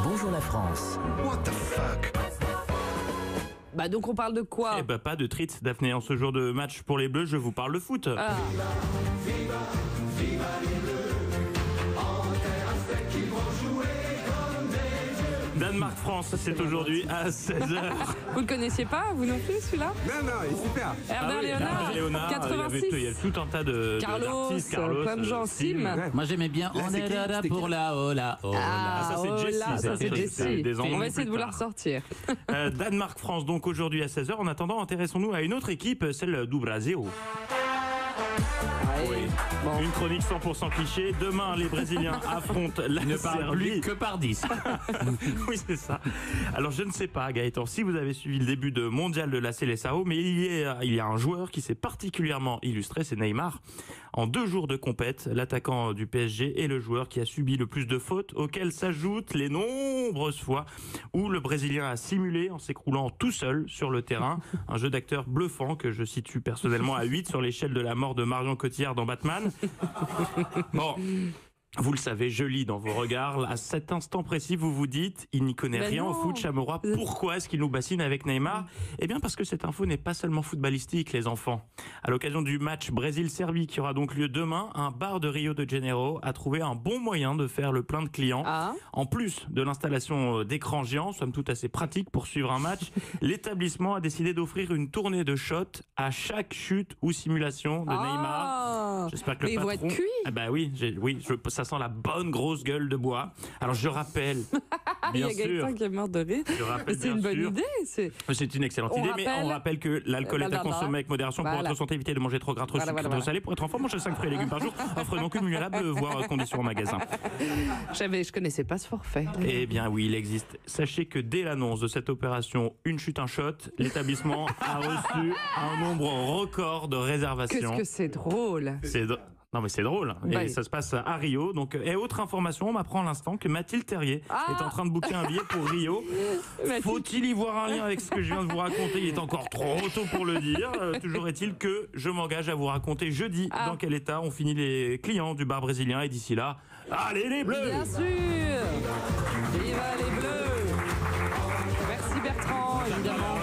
Bonjour la France. What the fuck? Bah donc on parle de quoi? Eh ben pas de treats, Daphné. En ce jour de match pour les Bleus, je vous parle de foot. Ah. Danemark-France, c'est aujourd'hui à 16h. Vous le connaissiez pas, vous non plus, celui-là? Non, il est super. Herbert Léonard, 86. Il y a tout un tas d'artistes. Carlos, plein de gens, Sim. Moi j'aimais bien Là, On c'est est qui là C'était pour qui la hola. ça, c'est Jessie. Ça c'est Jessie. Des On années va essayer de plus vous la tard. ressortir. Danemark-France, donc aujourd'hui à 16h. En attendant, intéressons-nous à une autre équipe, celle du Brasil. Oui. Bon. Une chronique 100% cliché. Demain, les Brésiliens affrontent la Ne parle Serbie. plus que par 10. Oui, c'est ça. Alors, je ne sais pas, Gaëtan, si vous avez suivi le début de mondial de la Seleção, mais il y a un joueur qui s'est particulièrement illustré, c'est Neymar. En 2 jours de compète, l'attaquant du PSG est le joueur qui a subi le plus de fautes, auxquelles s'ajoutent les nombreuses fois où le Brésilien a simulé en s'écroulant tout seul sur le terrain. Un jeu d'acteur bluffant que je situe personnellement à 8 sur l'échelle de la mort de Marion Cotillard dans Batman. Bon. Vous le savez, je lis dans vos regards. À cet instant précis, vous vous dites, il n'y connaît Ben rien non. au foot, Chamorrois. Pourquoi est-ce qu'il nous bassine avec Neymar? Eh bien, parce que cette info n'est pas seulement footballistique, les enfants. À l'occasion du match Brésil-Serbie qui aura donc lieu demain, un bar de Rio de Janeiro a trouvé un bon moyen de faire le plein de clients. Ah. En plus de l'installation d'écrans géants, somme toute assez pratique pour suivre un match, l'établissement a décidé d'offrir une tournée de shots à chaque chute ou simulation de Neymar. J'espère que Mais le ils vont patron... être cuits. Ah bah oui, ça sent la bonne grosse gueule de bois. Alors je rappelle, Il y bien a quelqu'un sûr, qui est mort de rire. je rappelle C'est une bien bonne sûr, idée. C'est une excellente On idée, mais rappelle- on rappelle que l'alcool est à consommer avec modération pour Voilà. votre santé, éviter de manger trop gras, trop Voilà, sucré, voilà, trop salé. Pour être en forme, mangez 5 fruits et légumes par jour. Offre non cumulable, voire conditions en magasin. je connaissais pas ce forfait. Eh bien oui, il existe. Sachez que dès l'annonce de cette opération Une chute, un shot, l'établissement a reçu un nombre record de réservations. Qu'est-ce que c'est drôle. Non mais c'est drôle. Et Bah, ça se passe à Rio. Donc, et autre information, on m'apprend à l'instant que Mathilde Terrier est en train de booker un billet pour Rio. Mathilde. Faut-il y voir un lien avec ce que je viens de vous raconter? Il est encore trop tôt pour le dire. Toujours est-il que je m'engage à vous raconter jeudi dans quel état ont fini les clients du bar brésilien. Et d'ici là, allez les Bleus! Bien sûr. Viva les Bleus. Merci Bertrand, évidemment.